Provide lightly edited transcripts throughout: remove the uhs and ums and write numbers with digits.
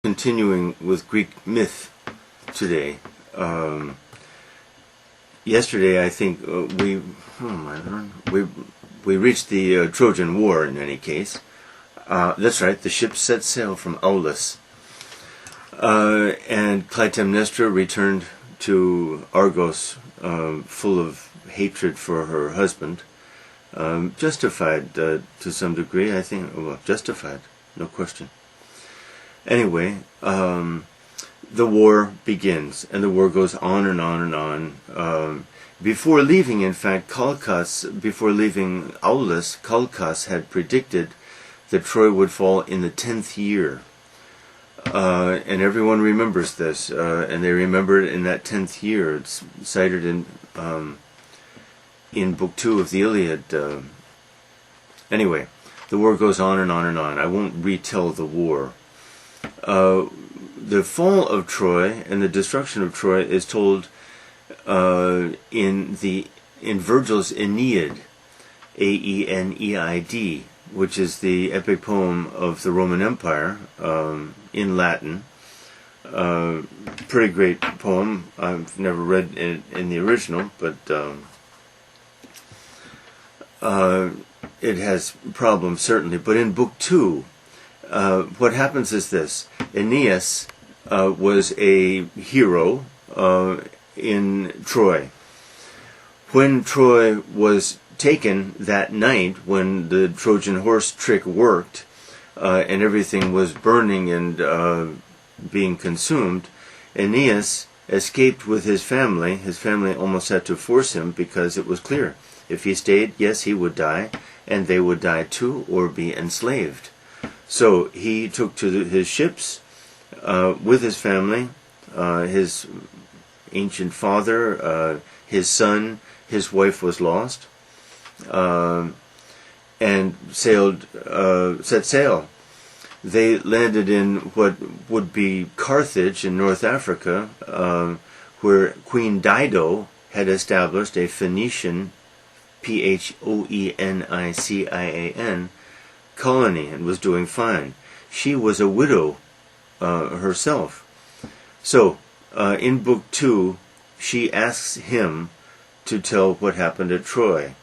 Continuing with Greek myth today. Yesterday, I think we reached the Trojan War. In any case, that's right. The ship set sail from Aulis, and Clytemnestra returned to Argos, full of hatred for her husband, justified to some degree. I think, well, justified, no question. Anyway, the war begins, and the war goes on and on and on. Before leaving, in fact, before leaving Aulis, Calchas had predicted that Troy would fall in the 10th year. And everyone remembers this, and they remember it in that 10th year. It's cited in Book 2 of the Iliad. Anyway, the war goes on and on and on. I won't retell the war. The fall of Troy and the destruction of Troy is told in Virgil's Aeneid, Aeneid, which is the epic poem of the Roman Empire in Latin. Pretty great poem. I've never read it in the original, but it has problems certainly. But in Book 2, what happens is this. Aeneas was a hero in Troy. When Troy was taken that night, when the Trojan horse trick worked, and everything was burning and being consumed, Aeneas escaped with his family. His family almost had to force him because it was clear. If he stayed, yes, he would die, and they would die too, or be enslaved. So he took to his ships with his family, his ancient father, his son, his wife was lost, and set sail. They landed in what would be Carthage in North Africa, where Queen Dido had established a Phoenician, Phoenician, colony and was doing fine. She was a widow herself. So, in Book 2, she asks him to tell what happened at Troy,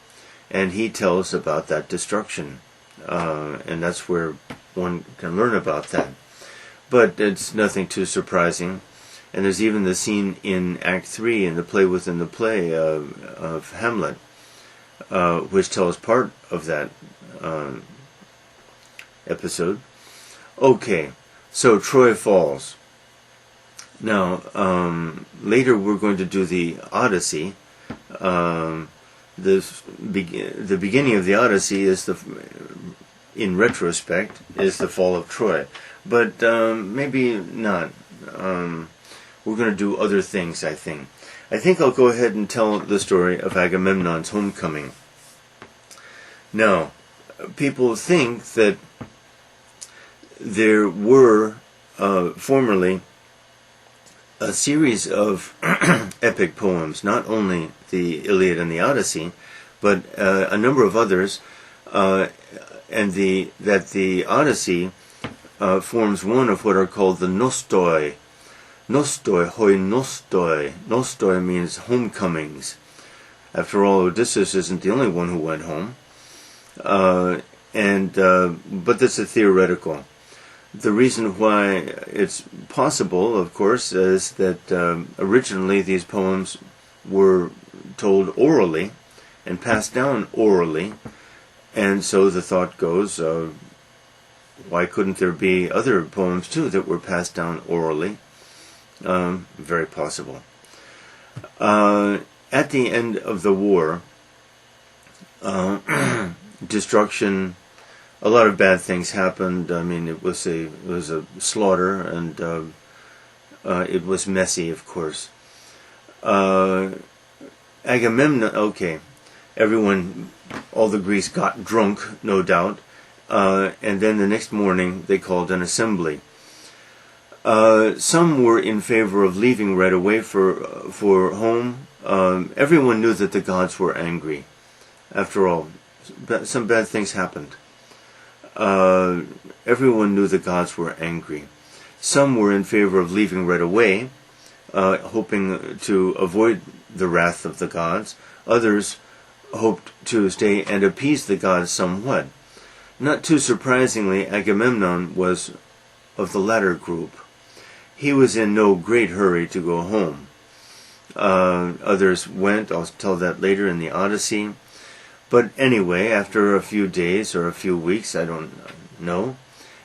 and he tells about that destruction, and that's where one can learn about that. But it's nothing too surprising, and there's even the scene in Act 3 in the play within the play of Hamlet, which tells part of that episode. Okay, so Troy falls. Now, later we're going to do the Odyssey. The beginning of the Odyssey is in retrospect, is the fall of Troy. But maybe not. We're going to do other things, I think. I think I'll go ahead and tell the story of Agamemnon's homecoming. Now, people think that there were formerly a series of epic poems, not only the Iliad and the Odyssey, but a number of others, and that the Odyssey forms one of what are called the Nostoi. Nostoi, hoi nostoi. Nostoi means homecomings. After all, Odysseus isn't the only one who went home. But this is theoretical. The reason why it's possible, of course, is that originally these poems were told orally and passed down orally, and so the thought goes, why couldn't there be other poems too that were passed down orally? Very possible. At the end of the war, destruction, a lot of bad things happened. I mean, it was a slaughter, and it was messy, of course. Agamemnon, okay, everyone, all the Greeks got drunk, no doubt, and then the next morning they called an assembly. Some were in favor of leaving right away for home. Everyone knew that the gods were angry. After all, some bad things happened. Everyone knew the gods were angry. Some were in favor of leaving right away, hoping to avoid the wrath of the gods. Others hoped to stay and appease the gods somewhat. Not too surprisingly, Agamemnon was of the latter group. He was in no great hurry to go home. Others went, I'll tell that later in the Odyssey. But anyway, after a few days or a few weeks, I don't know,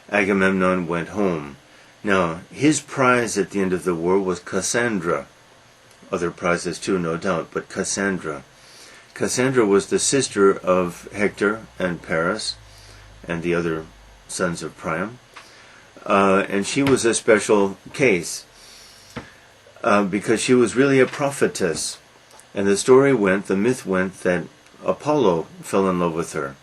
Agamemnon went home. Now, his prize at the end of the war was Cassandra. Other prizes too, no doubt, but Cassandra. Cassandra was the sister of Hector and Paris and the other sons of Priam. And she was a special case because she was really a prophetess. And the myth went that Apollo fell in love with her.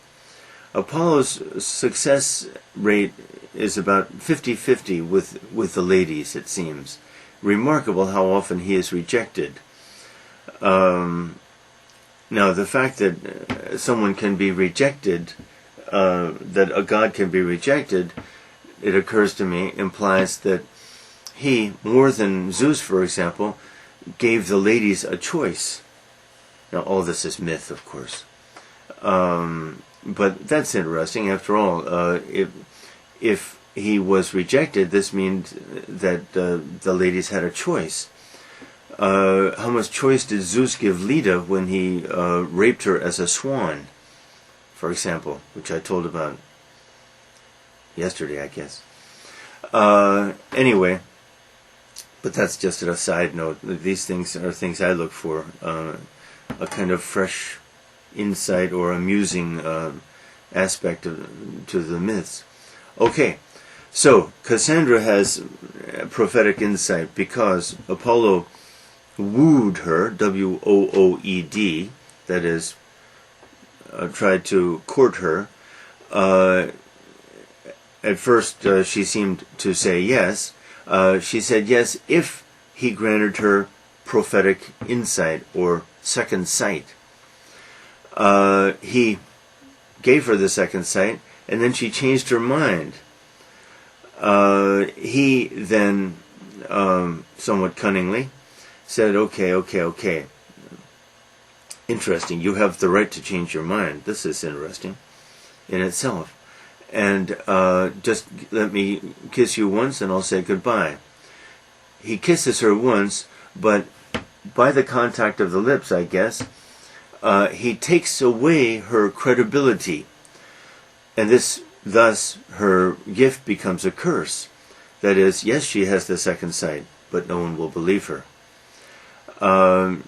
Apollo's success rate is about 50-50 with the ladies, it seems. Remarkable how often he is rejected. Now, the fact that someone can be rejected, that a god can be rejected, it occurs to me, implies that he, more than Zeus, for example, gave the ladies a choice. Now, all this is myth, of course. But that's interesting. After all, if he was rejected, this means that the ladies had a choice. How much choice did Zeus give Leda when he raped her as a swan, for example, which I told about yesterday, I guess. Anyway, but that's just a side note. These things are things I look for, a kind of fresh insight or amusing aspect to the myths. Okay, so Cassandra has prophetic insight because Apollo wooed her, W-O-O-E-D, that is, tried to court her. At first she seemed to say yes. She said yes if he granted her prophetic insight or second sight. He gave her the second sight, and then she changed her mind. He then, somewhat cunningly, said, okay. Interesting, you have the right to change your mind. This is interesting in itself. And just let me kiss you once and I'll say goodbye. He kisses her once, but by the contact of the lips, I guess, he takes away her credibility. And thus her gift becomes a curse. That is, yes, she has the second sight, but no one will believe her.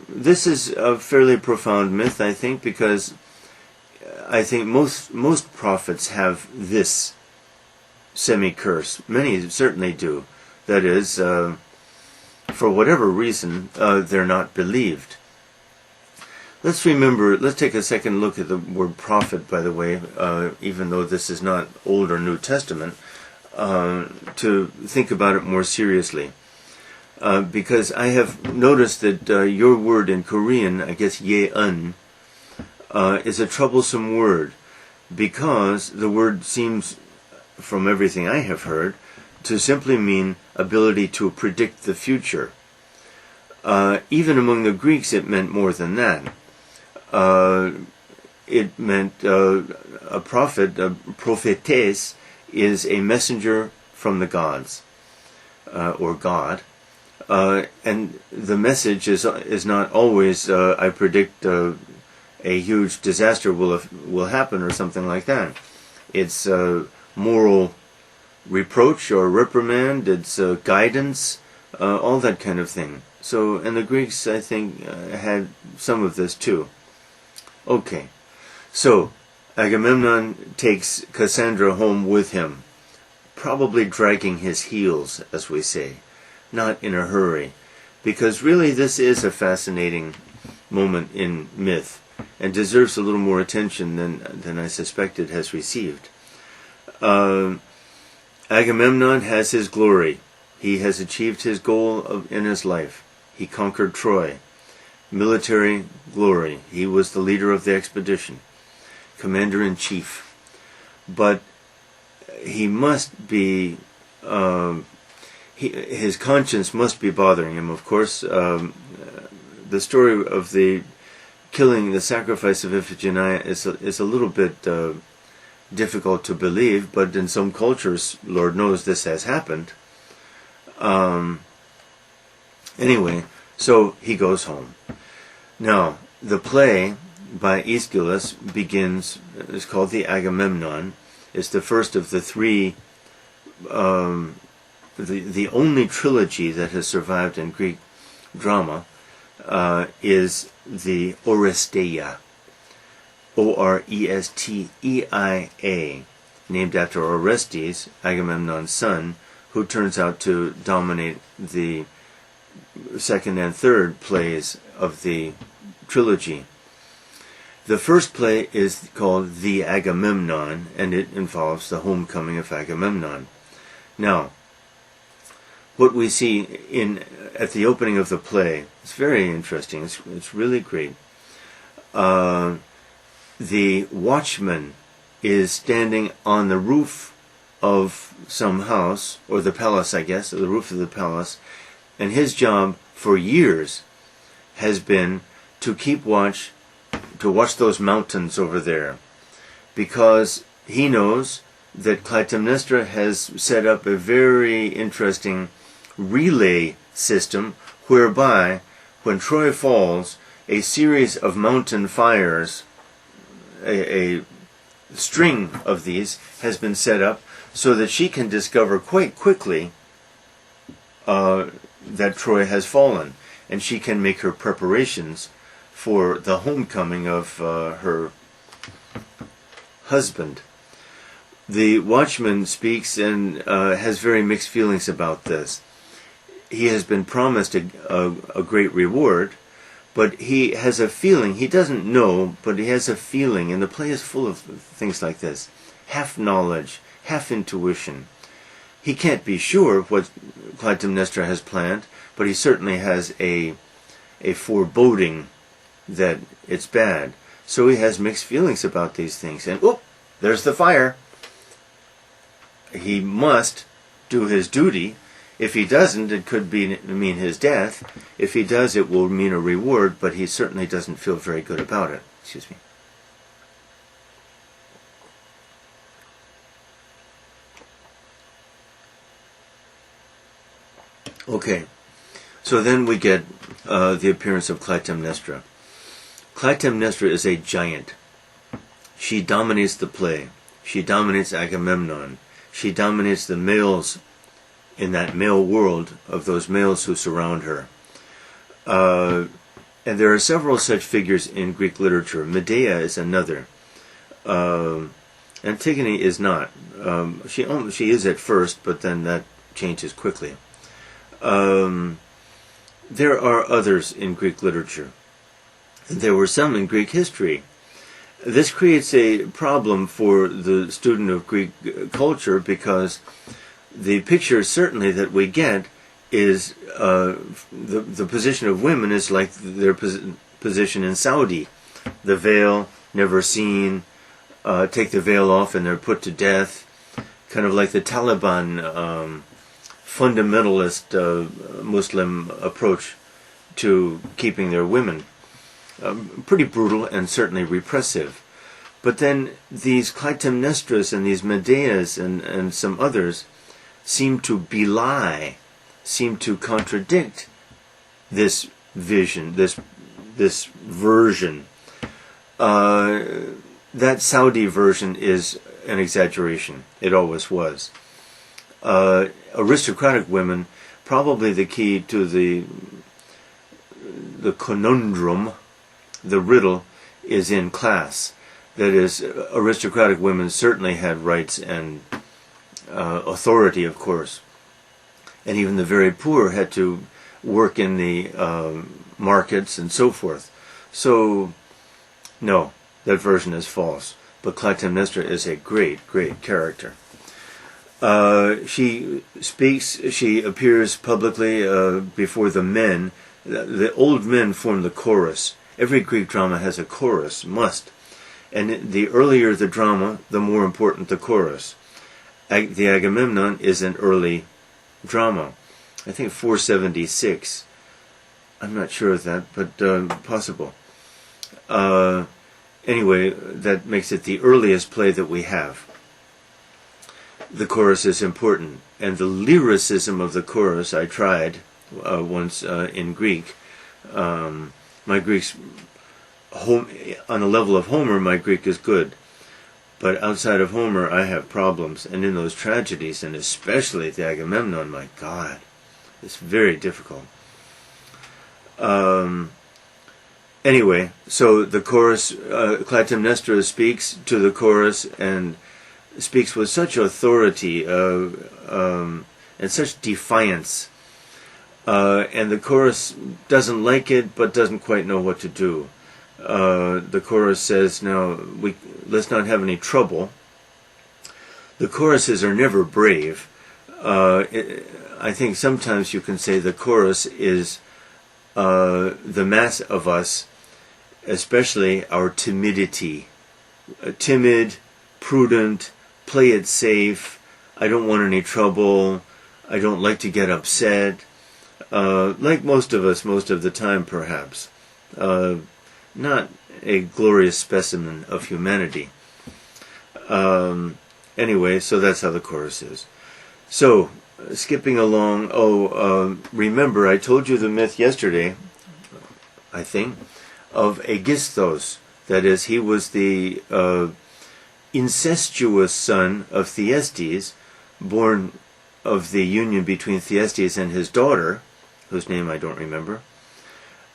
This is a fairly profound myth, I think, because I think most prophets have this semi-curse. Many certainly do. That is, for whatever reason, they're not believed. Let's take a second look at the word prophet, by the way, even though this is not Old or New Testament, to think about it more seriously. Because I have noticed that your word in Korean, I guess yeun, is a troublesome word, because the word seems, from everything I have heard, to simply mean ability to predict the future. Even among the Greeks it meant more than that. It meant a prophet, a prophetess, is a messenger from the gods, or God. And the message is not always, I predict a huge disaster will happen or something like that. It's moral reproach or reprimand, it's guidance, all that kind of thing. So, and the Greeks, I think, had some of this too. Okay, so Agamemnon takes Cassandra home with him, probably dragging his heels, as we say, not in a hurry, because really this is a fascinating moment in myth and deserves a little more attention than I suspect it has received. Agamemnon has his glory. He has achieved his goal in his life. He conquered Troy. Military glory. He was the leader of the expedition, commander-in-chief. But he must be his conscience must be bothering him, of course. The story of the killing, the sacrifice of Iphigenia is a little bit difficult to believe, but in some cultures, Lord knows, this has happened. Anyway, so he goes home. Now, the play by Aeschylus begins, it's called the Agamemnon. It's the first of the three, the only trilogy that has survived in Greek drama is the Oresteia. Oresteia, named after Orestes, Agamemnon's son, who turns out to dominate the second and third plays of the trilogy. The first play is called The Agamemnon, and it involves the homecoming of Agamemnon. Now, what we see at the opening of the play, it's very interesting, it's really great. The watchman is standing on the roof of some house, or the palace, I guess, or the roof of the palace, and his job for years has been to keep watch, to watch those mountains over there, because he knows that Clytemnestra has set up a very interesting relay system whereby, when Troy falls, a series of mountain fires, a string of these, has been set up so that she can discover quite quickly that Troy has fallen, and she can make her preparations for the homecoming of her husband. The watchman speaks and has very mixed feelings about this. He has been promised a great reward, but he has a feeling, he doesn't know, but he has a feeling, and the play is full of things like this, half knowledge, half intuition. He can't be sure what Clytemnestra has planned, but he certainly has a foreboding that it's bad. So he has mixed feelings about these things. And, oh, there's the fire. He must do his duty. If he doesn't, it could mean his death. If he does, it will mean a reward, but he certainly doesn't feel very good about it. Excuse me. Okay, so then we get the appearance of Clytemnestra. Clytemnestra is a giant. She dominates the play. She dominates Agamemnon. She dominates the males in that male world of those males who surround her. And there are several such figures in Greek literature. Medea is another. Antigone is not. She is at first, but then that changes quickly. There are others in Greek literature. There were some in Greek history. This creates a problem for the student of Greek culture, because the picture certainly that we get is the position of women is like their position in Saudi. The veil, never seen, take the veil off and they're put to death, kind of like the Taliban fundamentalist Muslim approach to keeping their women. Pretty brutal and certainly repressive. But then these Clytemnestras and these Medeas and some others seem to belie, seem to contradict this vision, this version. That Saudi version is an exaggeration. It always was. Aristocratic women, probably the key to the conundrum, the riddle, is in class. That is, aristocratic women certainly had rights and authority, of course. And even the very poor had to work in the markets and so forth. So, no, that version is false. But Clytemnestra is a great, great character. She speaks, she appears publicly before the men. The old men form the chorus. Every Greek drama has a chorus, must. And the earlier the drama, the more important the chorus. The Agamemnon is an early drama. I think 476. I'm not sure of that, but possible. Anyway, that makes it the earliest play that we have. The chorus is important, and the lyricism of the chorus I tried once in Greek. My Greek's on a level of Homer, my Greek is good, but outside of Homer, I have problems. And in those tragedies, and especially the Agamemnon, my God, it's very difficult. Anyway, so the chorus, Clytemnestra speaks to the chorus and speaks with such authority and such defiance. And the chorus doesn't like it, but doesn't quite know what to do. The chorus says, now, let's not have any trouble. The choruses are never brave. I think sometimes you can say the chorus is the mass of us, especially our timidity. Timid, prudent, play it safe, I don't want any trouble, I don't like to get upset. Like most of us, most of the time perhaps. Not a glorious specimen of humanity. Anyway, so that's how the chorus is. So, skipping along, remember I told you the myth yesterday, I think, of Aegisthus. That is, he was the incestuous son of Thyestes, born of the union between Thyestes and his daughter, whose name I don't remember.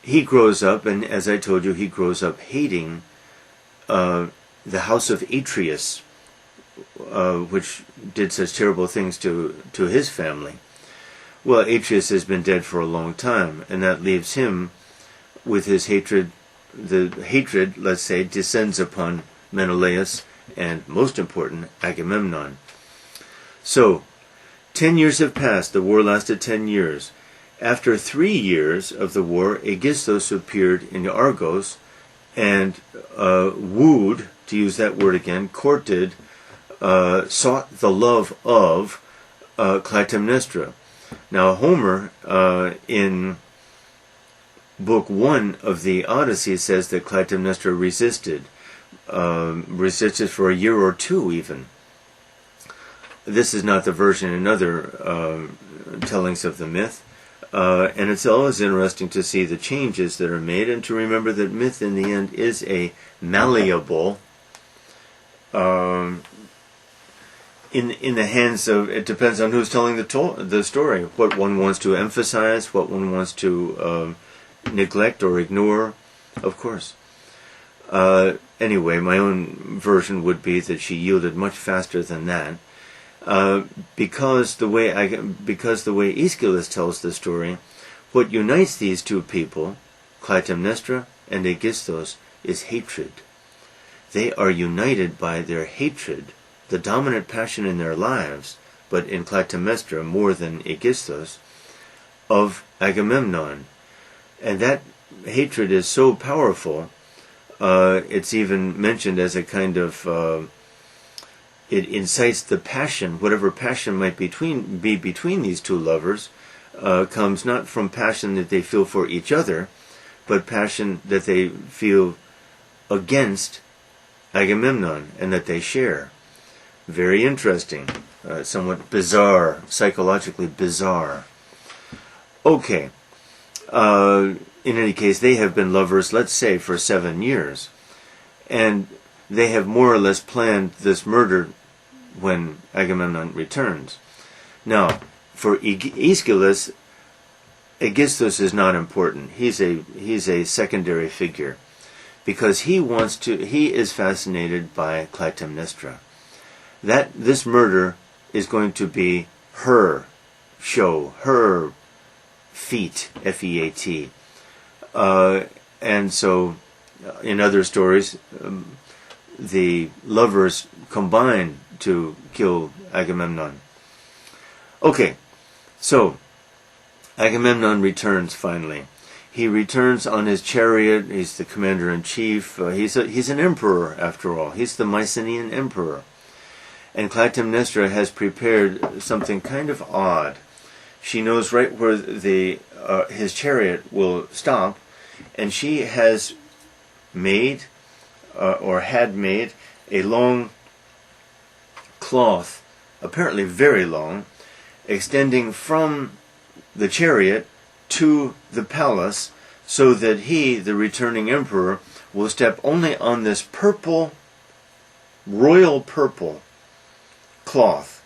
He grows up, and as I told you, he grows up hating the house of Atreus, which did such terrible things to his family. Well, Atreus has been dead for a long time, and that leaves him with his hatred. The hatred, let's say, descends upon Menelaus and, most important, Agamemnon. So, 10 years have passed. The war lasted 10 years. After 3 years of the war, Aegisthus appeared in Argos and wooed, to use that word again, courted, sought the love of Clytemnestra. Now, Homer, in Book 1 of the Odyssey, says that Clytemnestra resisted for a year or two even. This is not the version in other tellings of the myth. And it's always interesting to see the changes that are made and to remember that myth in the end is a malleable, in the hands of, it depends on who's telling the story, what one wants to emphasize, what one wants to neglect or ignore, of course. Anyway, my own version would be that she yielded much faster than that. Because the way Aeschylus tells the story, what unites these two people, Clytemnestra and Aegisthus, is hatred. They are united by their hatred, the dominant passion in their lives, but in Clytemnestra more than Aegisthus, of Agamemnon. And that hatred is so powerful, it's even mentioned as a kind of it incites the passion, whatever passion might be between these two lovers, comes not from passion that they feel for each other, but passion that they feel against Agamemnon and that they share. Very interesting, somewhat bizarre, psychologically bizarre. Okay, in any case, they have been lovers, let's say, for 7 years, and they have more or less planned this murder when Agamemnon returns. Now, for Aeschylus, Aegisthus is not important. He's a secondary figure, because he is fascinated by Clytemnestra. That this murder is going to be her show, her feat, F-E-A-T. And so, in other stories, the lovers combine to kill Agamemnon. Okay, so Agamemnon returns finally. He returns on his chariot. He's the commander-in-chief. He's an emperor, after all. He's the Mycenaean emperor. And Clytemnestra has prepared something kind of odd. She knows right where his chariot will stop, and she has made or had made a long cloth, apparently very long, extending from the chariot to the palace, so that he, the returning emperor, will step only on this purple, royal purple cloth.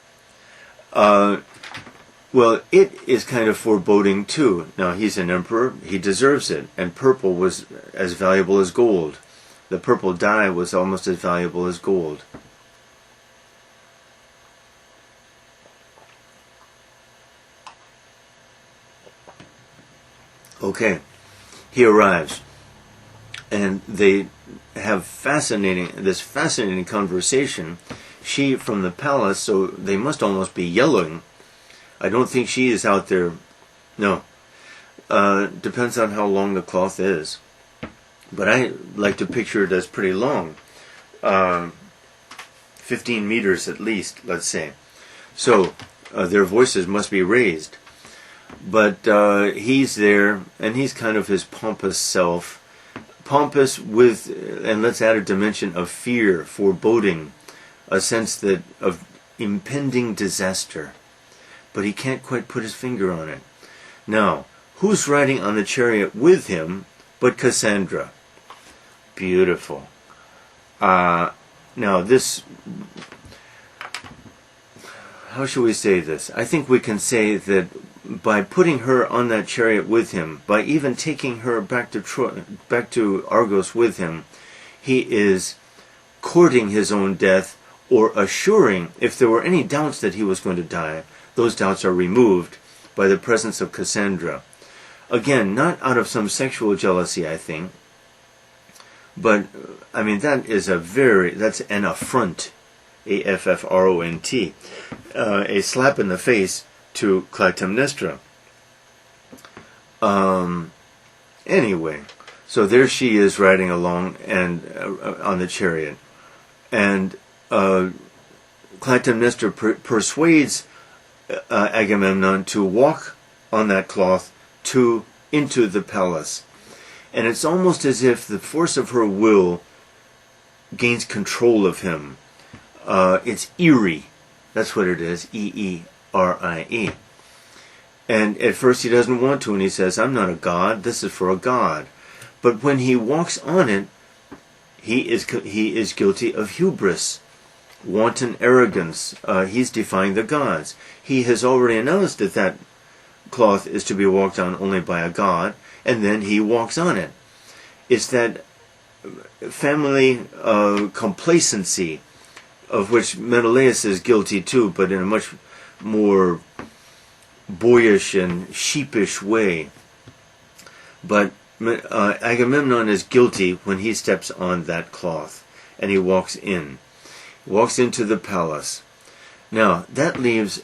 Well, it is kind of foreboding too. Now, he's an emperor, he deserves it, and purple was as valuable as gold. The purple dye was almost as valuable as gold. Okay, he arrives, and they have this fascinating conversation. She from the palace, so they must almost be yelling. I don't think she is out there. No. Depends on how long the cloth is. But I like to picture it as pretty long. 15 meters at least, let's say. So their voices must be raised. But he's there, and he's kind of his pompous self. Pompous with, and let's add a dimension of fear, foreboding, a sense of impending disaster. But he can't quite put his finger on it. Now, who's riding on the chariot with him but Cassandra? Beautiful. Now this, how shall we say this? I think we can say that by putting her on that chariot with him, by even taking her back to Argos with him, he is courting his own death, or assuring, if there were any doubts that he was going to die, those doubts are removed by the presence of Cassandra. Again, not out of some sexual jealousy, I think, but, I mean, that's an affront, A-F-F-R-O-N-T, a slap in the face to Clytemnestra. Anyway, so there she is riding along and on the chariot, and Clytemnestra persuades Agamemnon to walk on that cloth into the palace. And it's almost as if the force of her will gains control of him. It's eerie. That's what it is. E-E-R-I-E. And at first he doesn't want to, and he says, I'm not a god, this is for a god. But when he walks on it, he is guilty of hubris, wanton arrogance. He's defying the gods. He has already announced that cloth is to be walked on only by a god, and then he walks on it. It's that family complacency of which Menelaus is guilty too, but in a much more boyish and sheepish way. But Agamemnon is guilty when he steps on that cloth, and he walks into the palace. Now, that leaves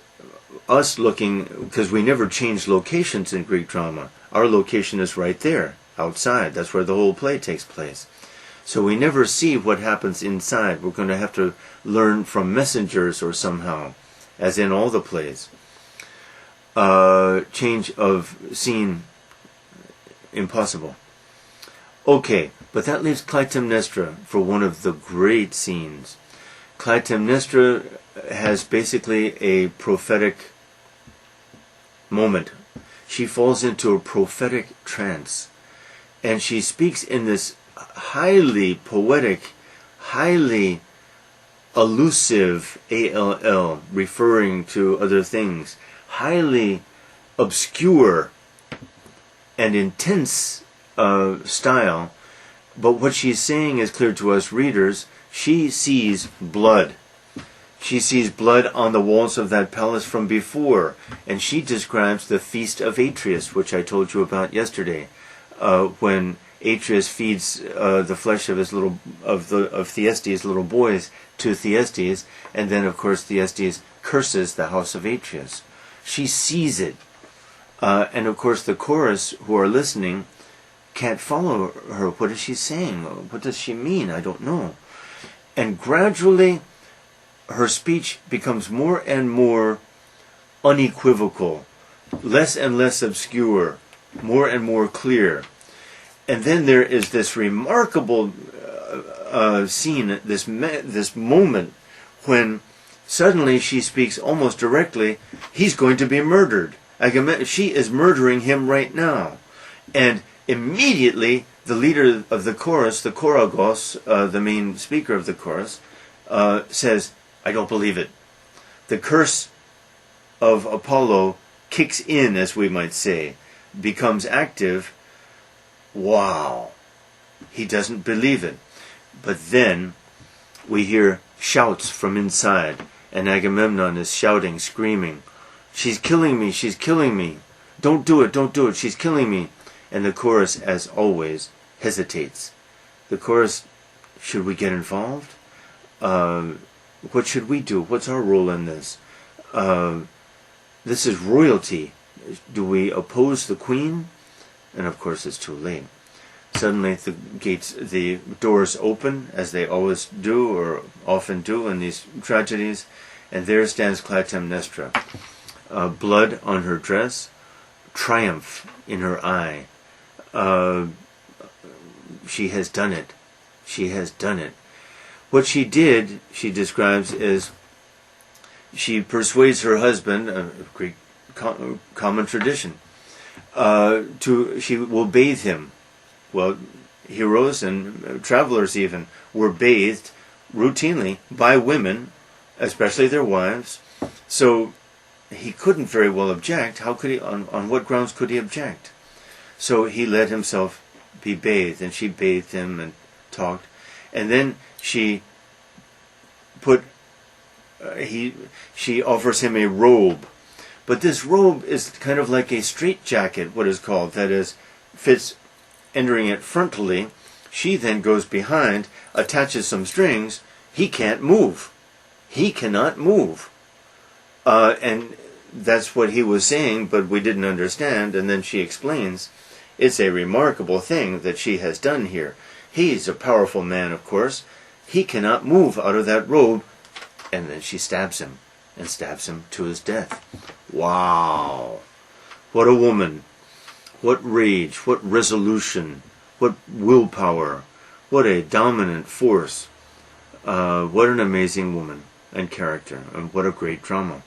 us looking, because we never change locations in Greek drama. Our location is right there, outside. That's where the whole play takes place. So we never see what happens inside. We're going to have to learn from messengers or somehow, as in all the plays. Change of scene, impossible. Okay, but that leaves Clytemnestra for one of the great scenes. Clytemnestra has basically a prophetic moment. She falls into a prophetic trance, and she speaks in this highly poetic, highly elusive, A-L-L, referring to other things, highly obscure and intense style. But what she's saying is clear to us readers. She sees blood. She sees blood on the walls of that palace from before, and she describes the feast of Atreus, which I told you about yesterday, when Atreus feeds the flesh of Thyestes' little boys to Thyestes, and then of course Thyestes curses the house of Atreus. She sees it, and of course the chorus who are listening can't follow her. What is she saying? What does she mean? I don't know. And gradually her speech becomes more and more unequivocal. less and less obscure, more and more clear. And then there is this remarkable scene, this moment when suddenly she speaks almost directly, he's going to be murdered. She is murdering him right now. And immediately the leader of the chorus, the choragos, the main speaker of the chorus, says, I don't believe it. The curse of Apollo kicks in, as we might say, becomes active. Wow. He doesn't believe it. But then we hear shouts from inside, and Agamemnon is shouting, screaming, she's killing me, she's killing me. Don't do it, she's killing me. And the chorus, as always, hesitates. The chorus, should we get involved? What should we do? What's our role in this? This is royalty. Do we oppose the queen? And of course it's too late. Suddenly the doors open, as they always do, or often do in these tragedies, and there stands Clytemnestra. Blood on her dress, triumph in her eye. She has done it. She has done it. What she did, she describes, is she persuades her husband, a Greek common tradition, she will bathe him. Well, heroes and travelers even were bathed routinely by women, especially their wives. So he couldn't very well object. How could he? On what grounds could he object? So he let himself be bathed, and she bathed him and talked, and then she offers him a robe. But this robe is kind of like a straitjacket, what is called. That is, fits entering it frontally. She then goes behind, attaches some strings. He can't move. He cannot move. And that's what he was saying, but we didn't understand. And then she explains, it's a remarkable thing that she has done here. He's a powerful man, of course. He cannot move out of that robe. And then she stabs him, and stabs him to his death. Wow. What a woman. What rage, what resolution, what willpower, what a dominant force. What an amazing woman and character, and what a great drama.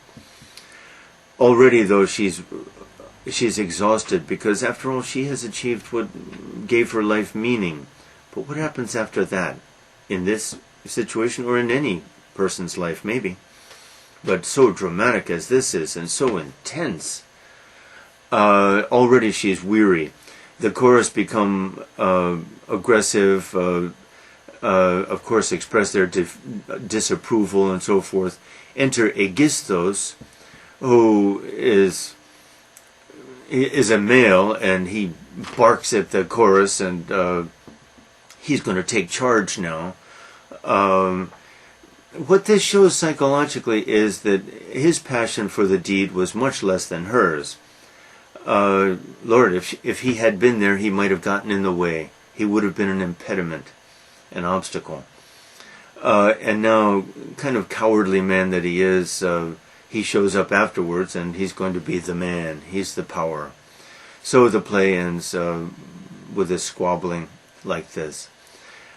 Already, though, she's exhausted, because after all she has achieved what gave her life meaning. But what happens after that? In this situation, or in any person's life, maybe. But so dramatic as this is, and so intense. Already she is weary. The chorus become aggressive, of course express their disapproval and so forth. Enter Aegisthus, who is a male, and he barks at the chorus, and he's going to take charge now. What this shows psychologically is that his passion for the deed was much less than hers. Lord, if he had been there, he might have gotten in the way. He would have been an impediment, an obstacle. And now, kind of cowardly man that he is, he shows up afterwards, and he's going to be the man. He's the power. So the play ends with a squabbling like this.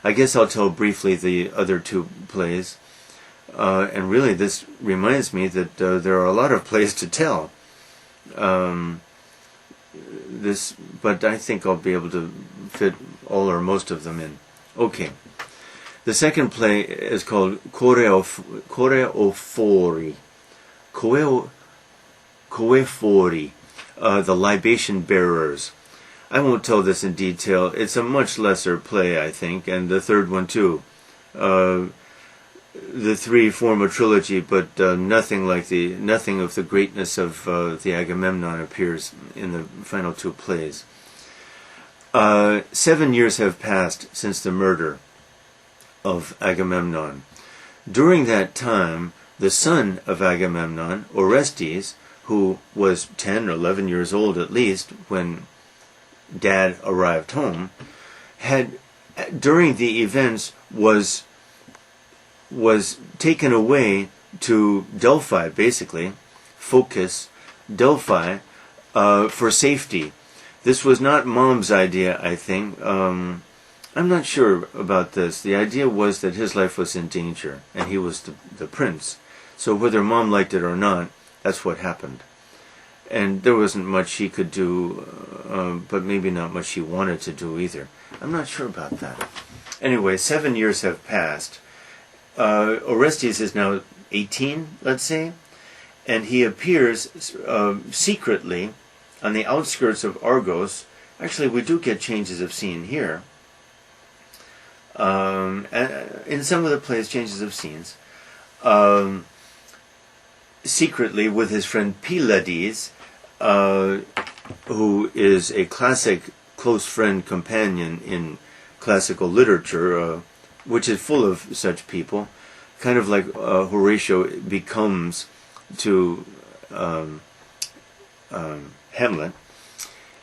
I guess I'll tell briefly the other two plays. And really, this reminds me that there are a lot of plays to tell. But I think I'll be able to fit all or most of them in. Okay. The second play is called Choephori. Choephori, the libation bearers. I won't tell this in detail. It's a much lesser play, I think, and the third one too. The three form a trilogy, but nothing of the greatness of the Agamemnon appears in the final two plays. 7 years have passed since the murder of Agamemnon. During that time, the son of Agamemnon, Orestes, who was 10 or 11 years old at least when Dad arrived home, during the events was taken away to Delphi, basically, Phocis, Delphi, for safety. This was not Mom's idea, I think. I'm not sure about this. The idea was that his life was in danger, and he was the prince. So whether Mom liked it or not, that's what happened. And there wasn't much she could do, but maybe not much she wanted to do either. I'm not sure about that. Anyway, 7 years have passed. Orestes is now 18, let's say, and he appears secretly on the outskirts of Argos. Actually, we do get changes of scene here. In some of the plays, changes of scenes. Secretly with his friend Pylades, who is a classic close friend companion in classical literature, which is full of such people, kind of like Horatio becomes to Hamlet.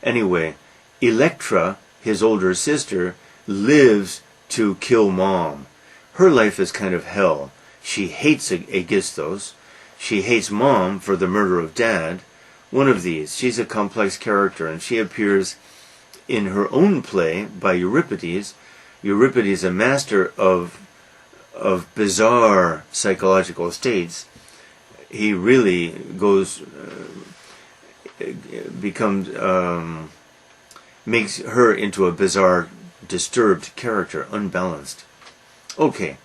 Anyway, Electra, his older sister, lives to kill Mom. Her life is kind of hell. She hates Aegisthus. She hates Mom for the murder of Dad. One of these. She's a complex character, and she appears in her own play by Euripides. Euripides, a master of bizarre psychological states. He really makes her into a bizarre, disturbed character, unbalanced. Okay.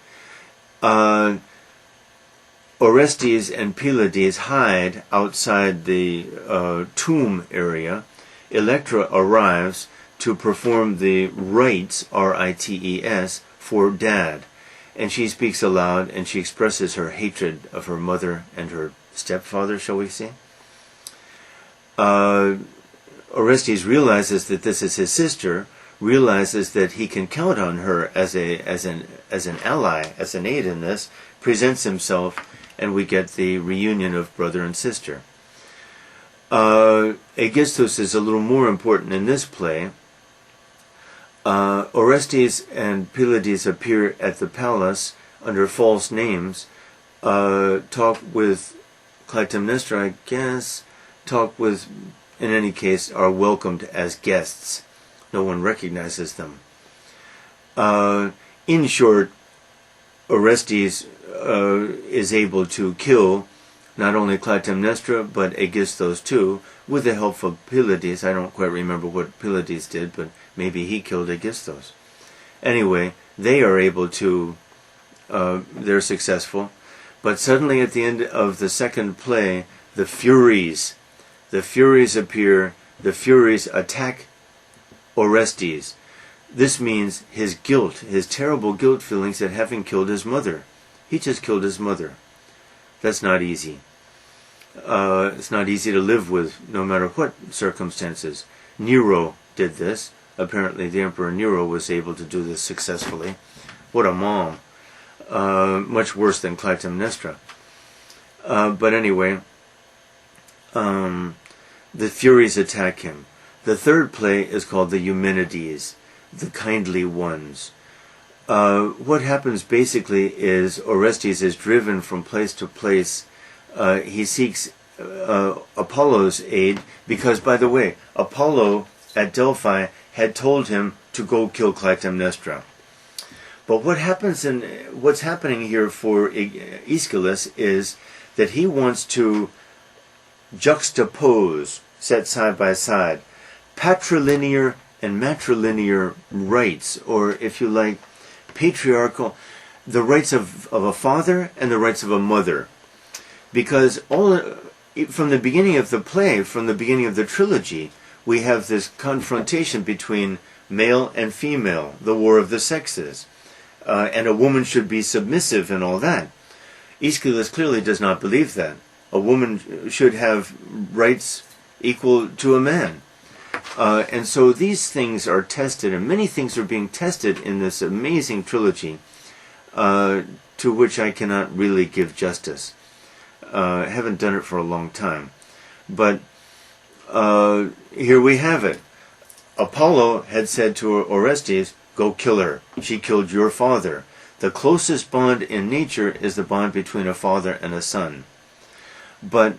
Orestes and Pylades hide outside the tomb area. Electra arrives to perform the rites, R-I-T-E-S, for Dad. And she speaks aloud, and she expresses her hatred of her mother and her stepfather, shall we say. Orestes realizes that this is his sister, realizes that he can count on her as an ally, as an aid in this, presents himself, and we get the reunion of brother and sister. Aegisthus is a little more important in this play. Orestes and Pylades appear at the palace under false names, talk with Clytemnestra, I guess, in any case, are welcomed as guests. No one recognizes them. In short, Orestes is able to kill not only Clytemnestra, but Aegisthus too, with the help of Pylades. I don't quite remember what Pylades did, but maybe he killed Aegisthus. Anyway, they are able to, they're successful. But suddenly at the end of the second play, the Furies appear, the Furies attack Orestes. This means his guilt, his terrible guilt feelings at having killed his mother. He just killed his mother. That's not easy. It's not easy to live with, no matter what circumstances. Nero did this. Apparently the Emperor Nero was able to do this successfully. What a mom. Much worse than Clytemnestra. But anyway, the Furies attack him. The third play is called the Eumenides, the kindly ones. What happens basically is Orestes is driven from place to place. He seeks Apollo's aid because, by the way, Apollo at Delphi had told him to go kill Clytemnestra. But what's happening here for Aeschylus is that he wants to juxtapose, set side by side, patrilinear and matrilinear rights, or if you like, patriarchal, the rights of a father and the rights of a mother. Because from the beginning of the play, from the beginning of the trilogy, we have this confrontation between male and female, the war of the sexes, and a woman should be submissive and all that. Aeschylus clearly does not believe that. A woman should have rights equal to a man. And so these things are tested, and many things are being tested in this amazing trilogy, to which I cannot really give justice. I haven't done it for a long time. But here we have it. Apollo had said to Orestes, go kill her. She killed your father. The closest bond in nature is the bond between a father and a son. But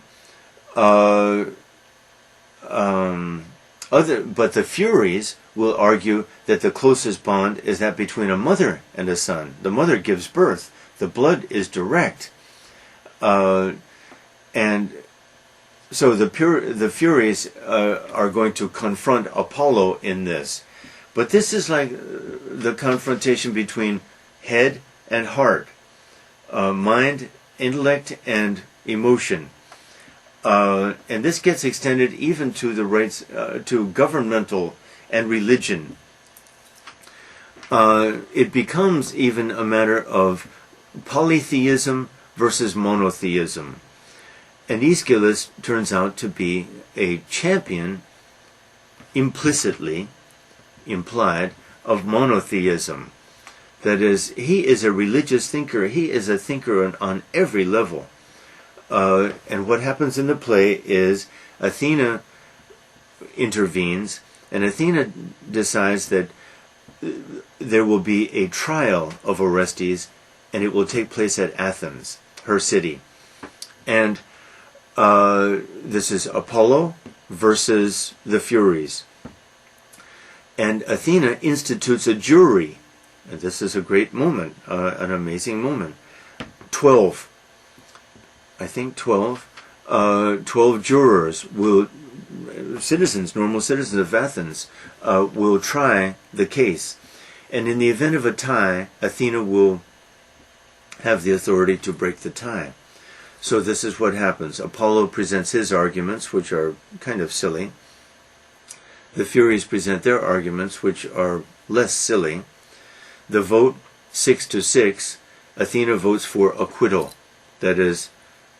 but the Furies will argue that the closest bond is that between a mother and a son. The mother gives birth. The blood is direct. And so the Furies are going to confront Apollo in this. But this is like the confrontation between head and heart, mind, intellect, and emotion. And this gets extended even to the rights, to governmental and religion. It becomes even a matter of polytheism versus monotheism. And Aeschylus turns out to be a champion, implicitly implied, of monotheism. That is, he is a religious thinker. He is a thinker on every level. And what happens in the play is Athena intervenes, and Athena decides that there will be a trial of Orestes, and it will take place at Athens, her city. And this is Apollo versus the Furies. And Athena institutes a jury. And this is a great moment, an amazing moment. 12 jurors will, normal citizens of Athens, will try the case. And in the event of a tie, Athena will have the authority to break the tie. So this is what happens. Apollo presents his arguments, which are kind of silly. The Furies present their arguments, which are less silly. The vote, 6-6, Athena votes for acquittal. That is,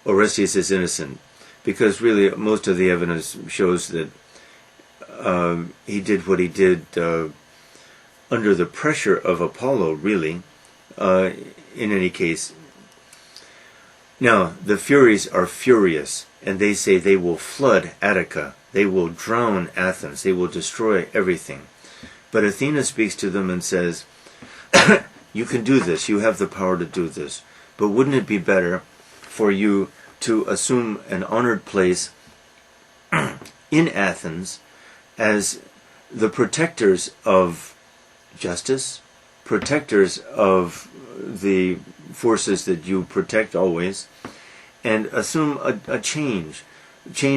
Orestes is innocent. Because really, most of the evidence shows that he did what he did under the pressure of Apollo, really. In any case. Now, the Furies are furious, and they say they will flood Attica. They will drown Athens. They will destroy everything. But Athena speaks to them and says, you can do this. You have the power to do this. But wouldn't it be better for you to assume an honored place in Athens as the protectors of justice, protectors of the forces that you protect always, and assume a change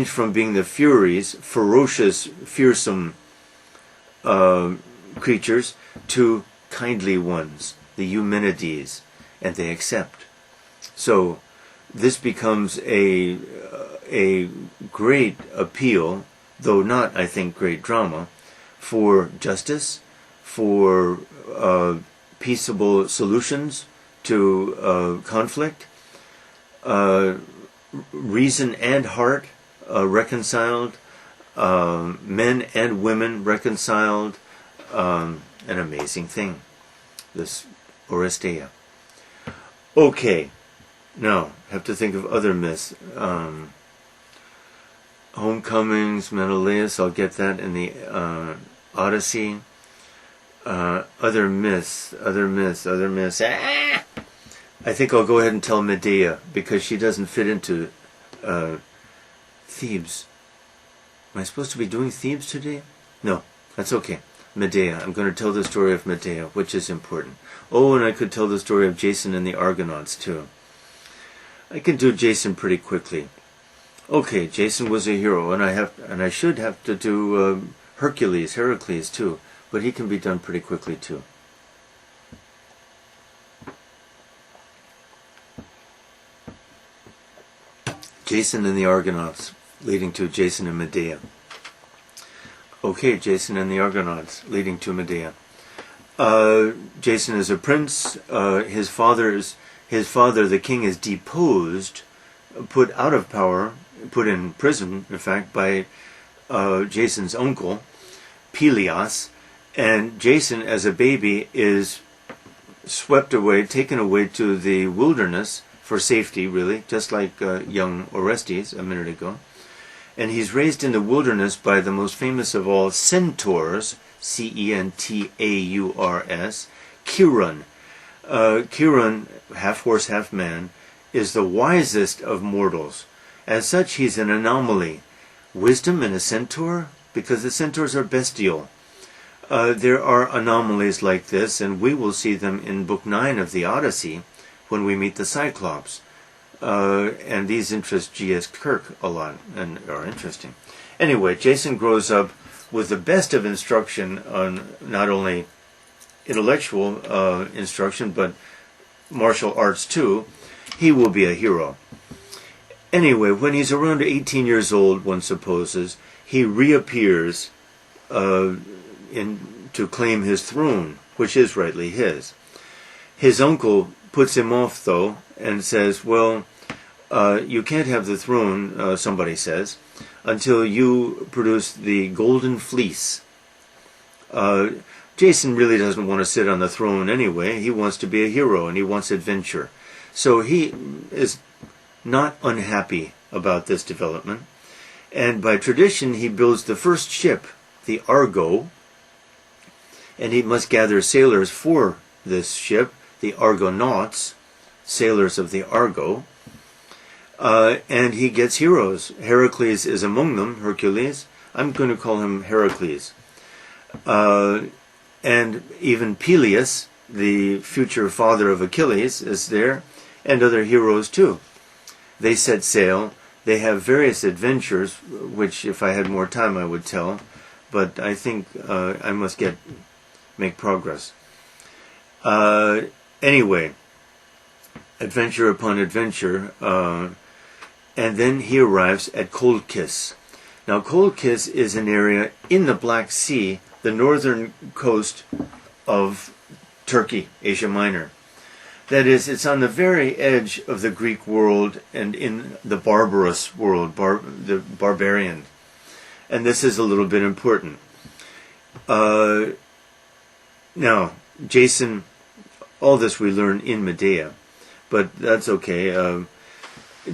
from being the Furies, ferocious, fearsome creatures, to kindly ones, the Eumenides, and they accept. So this becomes a great appeal, though not, I think, great drama, for justice, for peaceable solutions to conflict, reason and heart reconciled, men and women reconciled, an amazing thing, this Oresteia. Okay, now, have to think of other myths. Homecomings, Menelaus, I'll get that in the Odyssey. Other myths. Ah! I think I'll go ahead and tell Medea, because she doesn't fit into Thebes. Am I supposed to be doing Thebes today? No, that's okay. Medea. I'm going to tell the story of Medea, which is important. Oh, and I could tell the story of Jason and the Argonauts, too. I can do Jason pretty quickly. Okay, Jason was a hero, and I should have to do Heracles, too. But he can be done pretty quickly, too. Jason and the Argonauts, leading to Jason and Medea. Okay, Jason and the Argonauts, leading to Medea. Jason is a prince. His father, the king, is deposed, put out of power, put in prison, in fact, by Jason's uncle, Pelias. And Jason, as a baby, is swept away, taken away to the wilderness for safety, really, just like young Orestes a minute ago. And he's raised in the wilderness by the most famous of all centaurs, Centaurs, Chiron. Chiron, half horse, half man, is the wisest of mortals. As such, he's an anomaly. wisdom and a centaur? Because the centaurs are bestial. There are anomalies like this, and we will see them in Book 9 of the Odyssey when we meet the Cyclops. And these interest G.S. Kirk a lot and are interesting. Anyway, Jason grows up with the best of instruction on not only intellectual instruction, but martial arts too. He will be a hero. Anyway, when he's around 18 years old, one supposes, he reappears to claim his throne, which is rightly his. His uncle puts him off, though, and says, well, you can't have the throne, somebody says, until you produce the golden fleece. Jason really doesn't want to sit on the throne anyway. He wants to be a hero, and he wants adventure. So he is not unhappy about this development. And by tradition, he builds the first ship, the Argo, and he must gather sailors for this ship, the Argonauts, sailors of the Argo. And he gets heroes. Heracles is among them, Hercules. I'm going to call him Heracles. And even Peleus, the future father of Achilles, is there, and other heroes too. They set sail. They have various adventures, which if I had more time I would tell, but I think I must make progress. Anyway, adventure upon adventure, and then he arrives at Colchis. Now, Colchis is an area in the Black Sea, the northern coast of Turkey, Asia Minor. That is, it's on the very edge of the Greek world and in the barbarous world, the barbarian. And this is a little bit important. Now, Jason, all this we learn in Medea, but that's okay.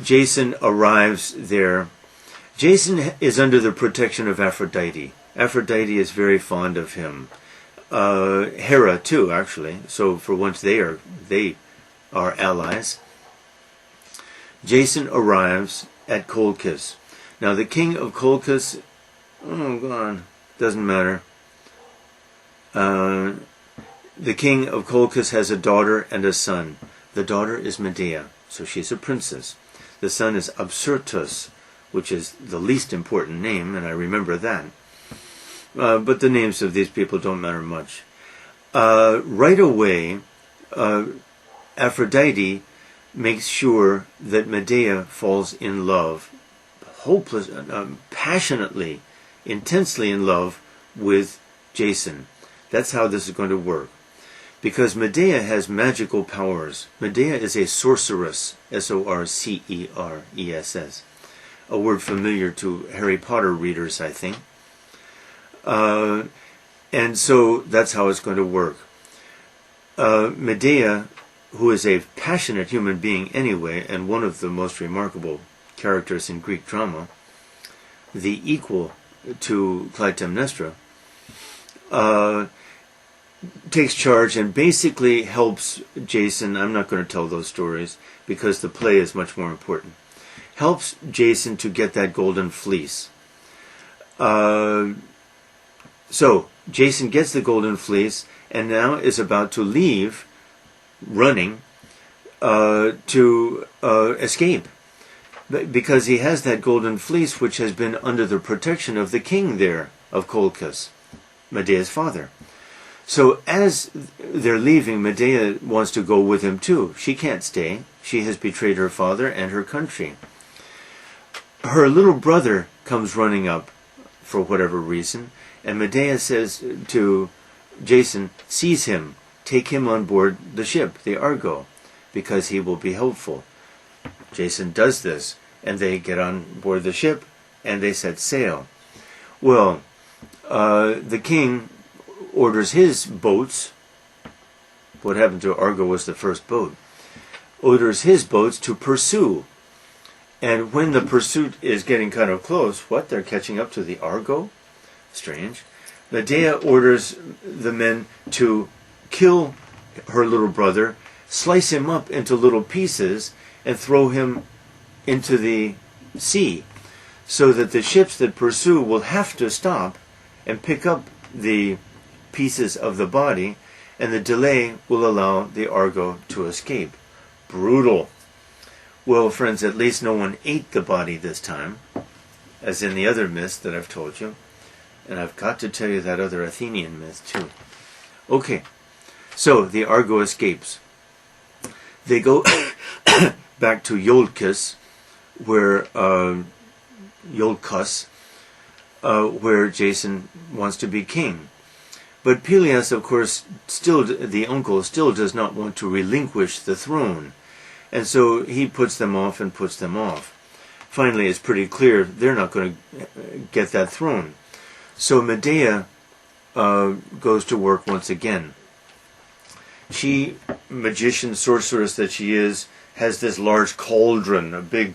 Jason arrives there. Jason is under the protection of Aphrodite. Aphrodite is very fond of him. Hera too, actually. So for once they are allies. Jason arrives at Colchis. Now the king of Colchis, oh god, doesn't matter. The king of Colchis has a daughter and a son. The daughter is Medea, so she's a princess. The son is Absyrtus, which is the least important name, and I remember that. But the names of these people don't matter much. Right away, Aphrodite makes sure that Medea falls in love, passionately, intensely in love with Jason. That's how this is going to work. Because Medea has magical powers. Medea is a sorceress, S-O-R-C-E-R-E-S-S. A word familiar to Harry Potter readers, I think. And so that's how it's going to work. Medea, who is a passionate human being anyway, and one of the most remarkable characters in Greek drama, the equal to Clytemnestra, takes charge and basically helps Jason. I'm not going to tell those stories because the play is much more important. Helps Jason to get that golden fleece. So Jason gets the golden fleece and now is about to leave, running, to escape. Because he has that golden fleece which has been under the protection of the king there of Colchis, Medea's father. So as they're leaving, Medea wants to go with him too. She can't stay. She has betrayed her father and her country. Her little brother comes running up for whatever reason, and Medea says to Jason, seize him, take him on board the ship, the Argo, because he will be helpful. Jason does this, and they get on board the ship, and they set sail. Well, the king orders his boats. What happened to Argo was the first boat. Orders his boats to pursue. And when the pursuit is getting kind of close, they're catching up to the Argo? Strange. Medea orders the men to kill her little brother, slice him up into little pieces, and throw him into the sea. so that the ships that pursue will have to stop and pick up the pieces of the body, and the delay will allow the Argo to escape. Brutal. Well, friends, at least no one ate the body this time, as in the other myths that I've told you. And I've got to tell you that other Athenian myth, too. Okay, so the Argo escapes. They go back to Iolcus, where where Jason wants to be king. But Pelias, of course, the uncle, still does not want to relinquish the throne. And so he puts them off and puts them off. Finally, it's pretty clear they're not going to get that throne. So Medea goes to work once again. She, magician, sorceress that she is, has this large cauldron, a big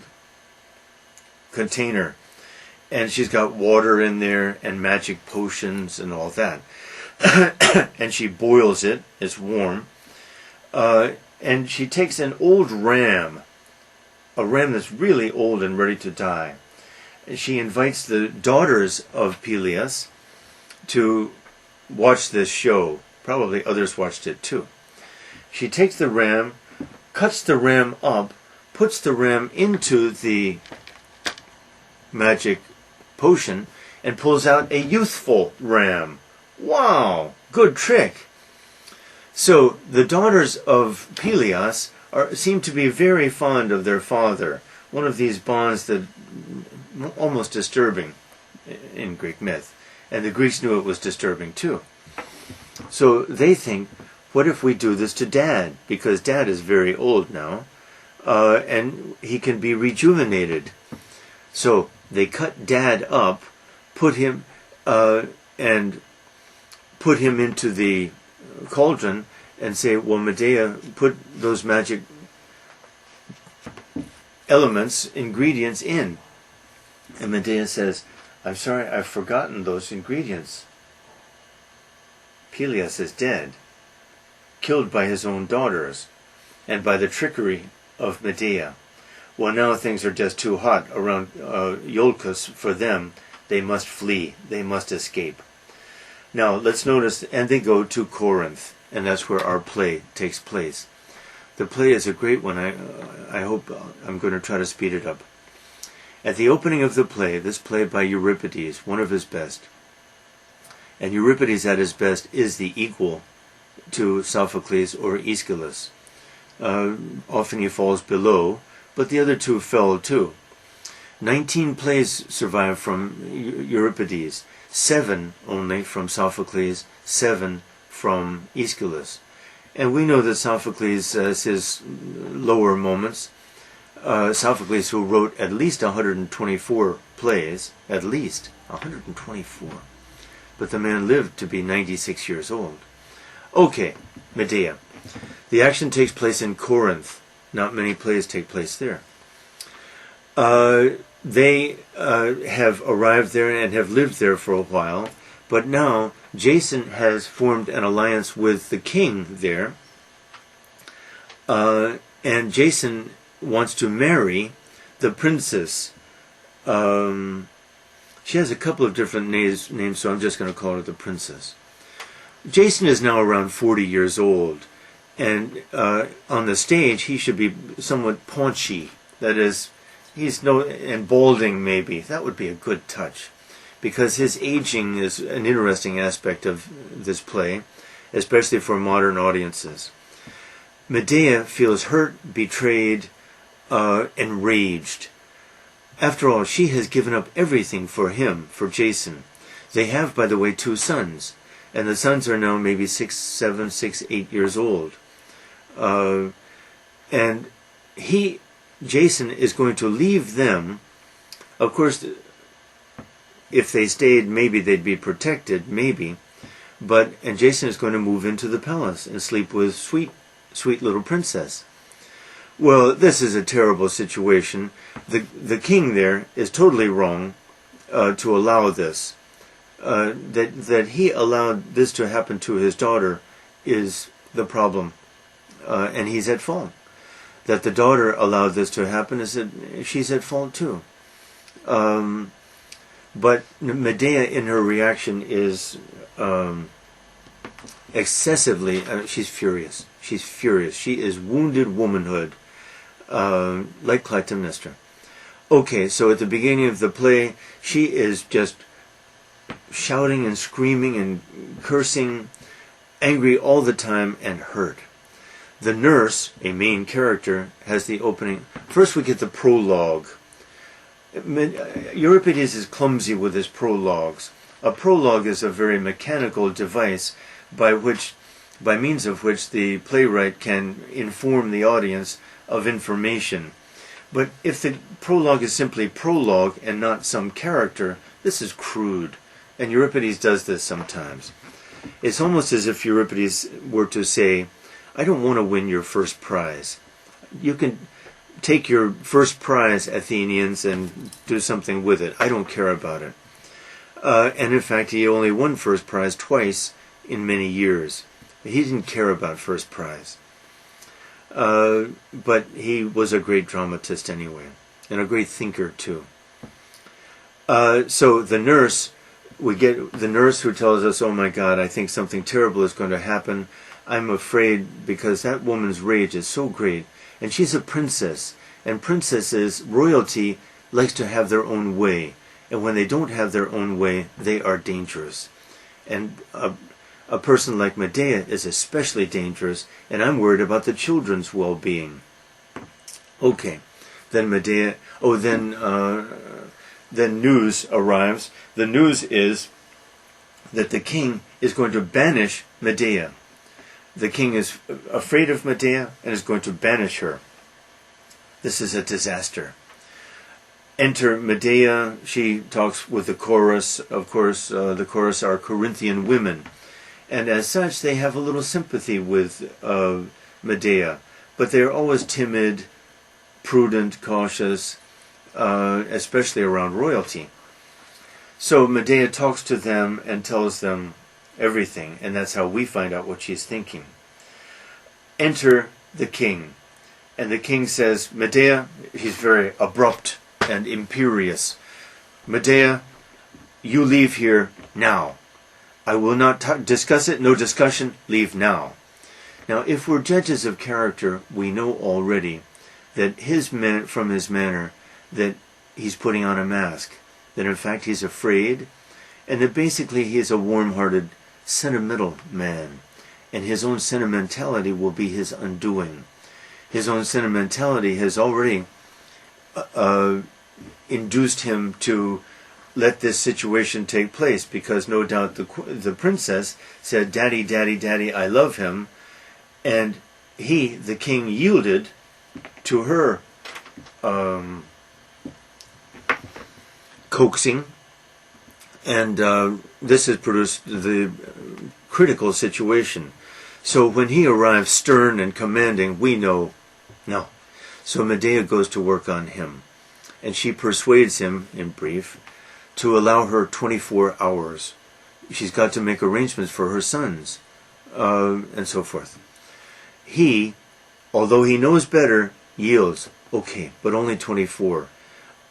container. And she's got water in there and magic potions and all that. And she boils it. It's warm. And she takes an old ram, a ram that's really old and ready to die. And she invites the daughters of Pelias to watch this show. Probably others watched it too. She takes the ram, cuts the ram up, puts the ram into the magic potion, and pulls out a youthful ram. Wow, good trick. So the daughters of Pelias seem to be very fond of their father. One of these bonds that almost disturbing in Greek myth. And the Greeks knew it was disturbing too. So they think, what if we do this to Dad? Because Dad is very old now, and he can be rejuvenated. So they cut Dad up, put him into the cauldron, and say, well, Medea, put those magic elements, ingredients in. And Medea says, I'm sorry, I've forgotten those ingredients. Pelias is dead, killed by his own daughters, and by the trickery of Medea. Well, now things are just too hot around Iolcus for them. They must flee. They must escape. Now, let's notice, and they go to Corinth, and that's where our play takes place. The play is a great one. I hope I'm going to try to speed it up. At the opening of the play, this play by Euripides, one of his best, and Euripides at his best is the equal to Sophocles or Aeschylus. Often he falls below, but the other two fell too. 19 plays survive from Euripides, 7 only from Sophocles, 7 from Aeschylus. And we know that Sophocles has his lower moments. Sophocles, who wrote at least 124 plays, at least 124. But the man lived to be 96 years old. Okay, Medea. The action takes place in Corinth. Not many plays take place there. They have arrived there and have lived there for a while, but now Jason has formed an alliance with the king there, and Jason wants to marry the princess. She has a couple of different names, so I'm just going to call her the princess. Jason is now around 40 years old, and on the stage he should be somewhat paunchy. That is, and balding maybe. That would be a good touch, because his aging is an interesting aspect of this play, especially for modern audiences. Medea feels hurt, betrayed, enraged. After all, she has given up everything for him, for Jason. They have, by the way, 2 sons, and the sons are now maybe 6, 7, 6, 8 years old. And Jason is going to leave them. Of course, if they stayed, maybe they'd be protected, maybe. And Jason is going to move into the palace and sleep with sweet little princess. Well, this is a terrible situation. The king there is totally wrong to allow this. That he allowed this to happen to his daughter is the problem, and he's at fault. That the daughter allowed this to happen is that she's at fault too. But Medea, in her reaction, is excessively. She's furious. She's furious. She is wounded womanhood, like Clytemnestra. Okay, so at the beginning of the play, she is just shouting and screaming and cursing, angry all the time, and hurt. The nurse, a main character, has the opening. First we get the prologue. Euripides is clumsy with his prologues. A prologue is a very mechanical device by means of which the playwright can inform the audience of information. But if the prologue is simply prologue and not some character, this is crude. And Euripides does this sometimes. It's almost as if Euripides were to say, I don't want to win your first prize. You can take your first prize, Athenians, and do something with it. I don't care about it. And in fact, he only won first prize twice in many years. He didn't care about first prize. But he was a great dramatist anyway, and a great thinker too. So the nurse, we get the nurse who tells us, oh my God, I think something terrible is going to happen. I'm afraid because that woman's rage is so great. And she's a princess. And princesses, royalty, likes to have their own way. And when they don't have their own way, they are dangerous. And a person like Medea is especially dangerous. And I'm worried about the children's well-being. Okay. Then Medea... then news arrives. The news is that the king is going to banish Medea. The king is afraid of Medea and is going to banish her. This is a disaster. Enter Medea. She talks with the chorus. Of course, the chorus are Corinthian women. And as such, they have a little sympathy with Medea. But they're always timid, prudent, cautious, especially around royalty. So Medea talks to them and tells them everything, and that's how we find out what she's thinking. Enter the king. And the king says, Medea, he's very abrupt and imperious. Medea, you leave here now. I will not discuss it, no discussion, leave now. Now, if we're judges of character, we know already that from his manner, that he's putting on a mask, that in fact he's afraid, and that basically he is a warm-hearted, sentimental man, and his own sentimentality will be his undoing. His own sentimentality has already induced him to let this situation take place, because no doubt the princess said, Daddy, Daddy, Daddy, I love him, and he, the king, yielded to her coaxing, and this has produced the critical situation. So when he arrives stern and commanding, we know, no. So Medea goes to work on him, and she persuades him, in brief, to allow her 24 hours. She's got to make arrangements for her sons, and so forth. He, although he knows better, yields. Okay, but only 24.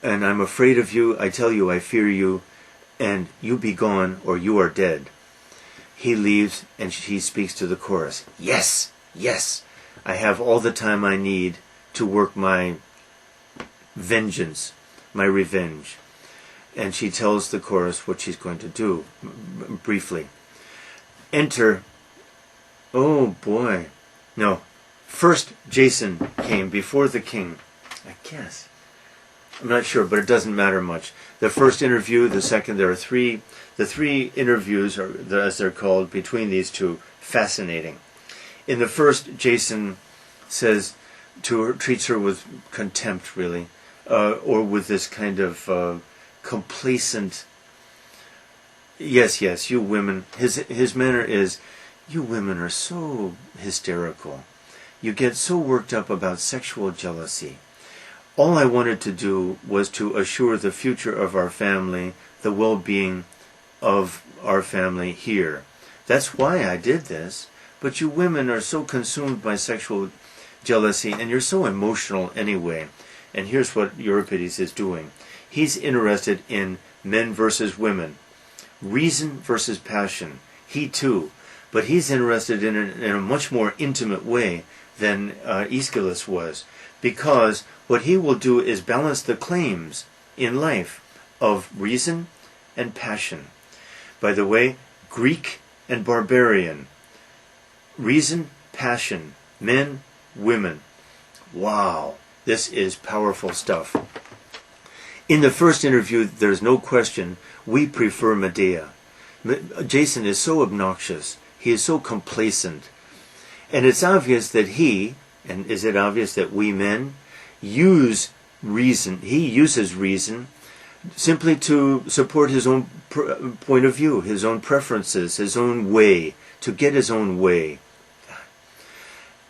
And I'm afraid of you, I tell you, I fear you, and you be gone, or you are dead. He leaves, and he speaks to the chorus. Yes, yes, I have all the time I need to work my vengeance, my revenge. And she tells the chorus what she's going to do, briefly. Enter, oh boy, no, first Jason came before the king, I guess. I'm not sure, but it doesn't matter much. The first interview, the second, there are three. The three interviews, are, as they're called, between these two, fascinating. In the first, Jason says to her, treats her with contempt, really, or with this kind of complacent, yes, yes, you women. His manner is, you women are so hysterical. You get so worked up about sexual jealousy. All I wanted to do was to assure the future of our family, the well-being of our family here. That's why I did this. But you women are so consumed by sexual jealousy, and you're so emotional anyway. And here's what Euripides is doing. He's interested in men versus women, reason versus passion. He too. But he's interested in a much more intimate way than Aeschylus was, because what he will do is balance the claims in life of reason and passion. By the way, Greek and barbarian, reason, passion, men, women. Wow, this is powerful stuff. In the first interview, there's no question, we prefer Medea. Jason is so obnoxious. He is so complacent. And it's obvious that he, and is it obvious that we men, use reason. He uses reason simply to support his own point of view, his own preferences, his own way, to get his own way.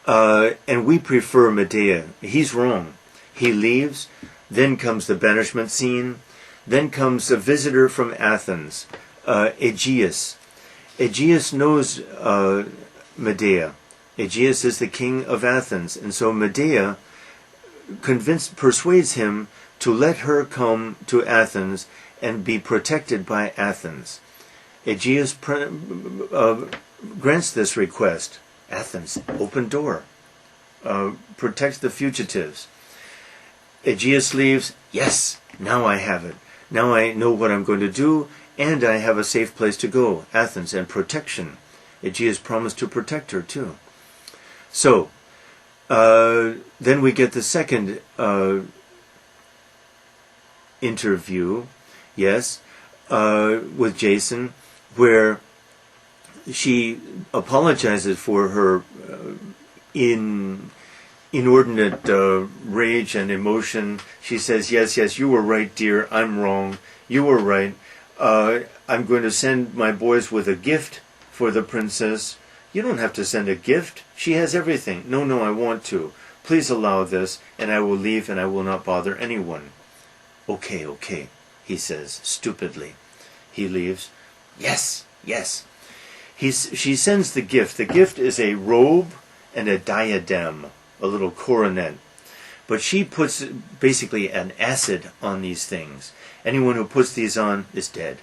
And we prefer Medea. He's wrong. He leaves. Then comes the banishment scene. Then comes a visitor from Athens, Aegeus. Aegeus knows Medea. Aegeus is the king of Athens, and so Medea persuades him to let her come to Athens and be protected by Athens. Aegeus grants this request. Athens, open door. Protect the fugitives. Aegeus leaves. Yes, now I have it. Now I know what I'm going to do, and I have a safe place to go. Athens, and protection. Aegeus promised to protect her too. So, then we get the second interview, yes, with Jason, where she apologizes for her inordinate rage and emotion. She says, yes, you were right, dear, I'm wrong. You were right. I'm going to send my boys with a gift for the princess. You don't have to send a gift. She has everything. No, I want to. Please allow this, and I will leave, and I will not bother anyone. Okay, he says, stupidly. He leaves. Yes. She sends the gift. The gift is a robe and a diadem, a little coronet. But she puts basically an acid on these things. Anyone who puts these on is dead.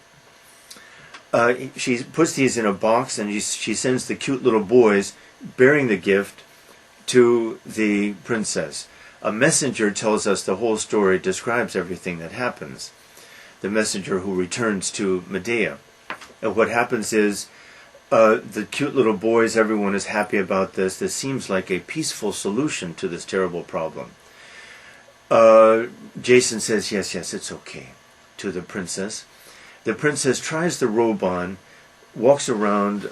She puts these in a box, and she sends the cute little boys bearing the gift to the princess. A messenger tells us the whole story, describes everything that happens. The messenger who returns to Medea. And what happens is, the cute little boys, everyone is happy about this. This seems like a peaceful solution to this terrible problem. Jason says, yes, it's okay, to the princess. The princess tries the robe on, walks around,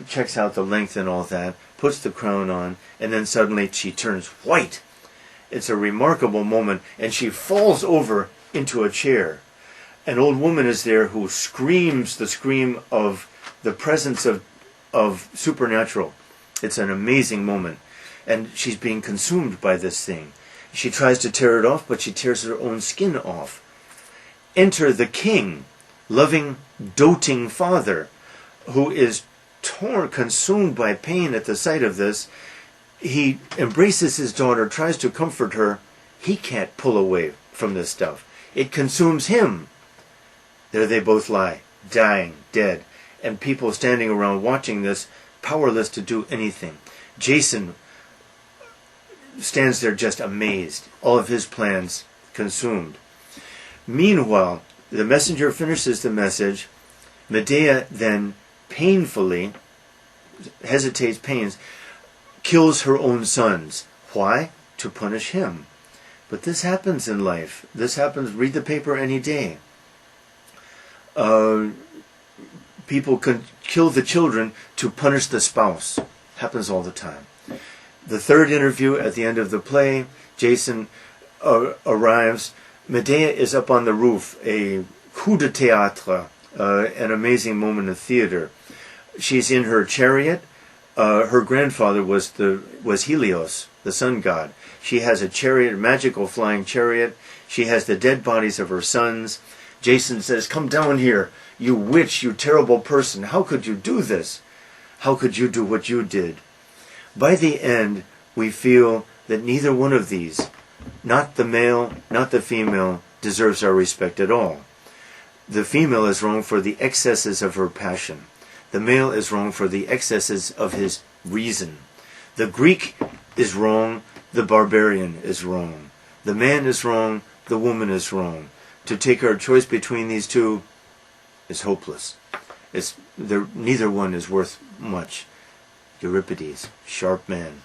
checks out the length and all that, puts the crown on, and then suddenly she turns white. It's a remarkable moment, and she falls over into a chair. An old woman is there who screams the scream of the presence of supernatural. It's an amazing moment. And she's being consumed by this thing. She tries to tear it off, but she tears her own skin off. Enter the king, loving, doting father, who is consumed by pain at the sight of this. He embraces his daughter, tries to comfort her. He can't pull away from this stuff. It consumes him. There they both lie, dying, dead, and people standing around watching this, powerless to do anything. Jason stands there just amazed, all of his plans consumed. Meanwhile, the messenger finishes the message. Medea then painfully, kills her own sons. Why? To punish him. But this happens in life. This happens, read the paper any day. People can kill the children to punish the spouse. Happens all the time. The third interview at the end of the play, Jason arrives. Medea is up on the roof, a coup de théâtre, an amazing moment of theater. She's in her chariot. Her grandfather was Helios, the sun god. She has a chariot, a magical flying chariot. She has the dead bodies of her sons. Jason says, "Come down here, you witch, you terrible person. How could you do this? How could you do what you did?" By the end, we feel that neither one of these, not the male, not the female, deserves our respect at all. The female is wrong for the excesses of her passion. The male is wrong for the excesses of his reason. The Greek is wrong, the barbarian is wrong. The man is wrong, the woman is wrong. To take our choice between these two is hopeless. Neither one is worth much. Euripides, sharp man.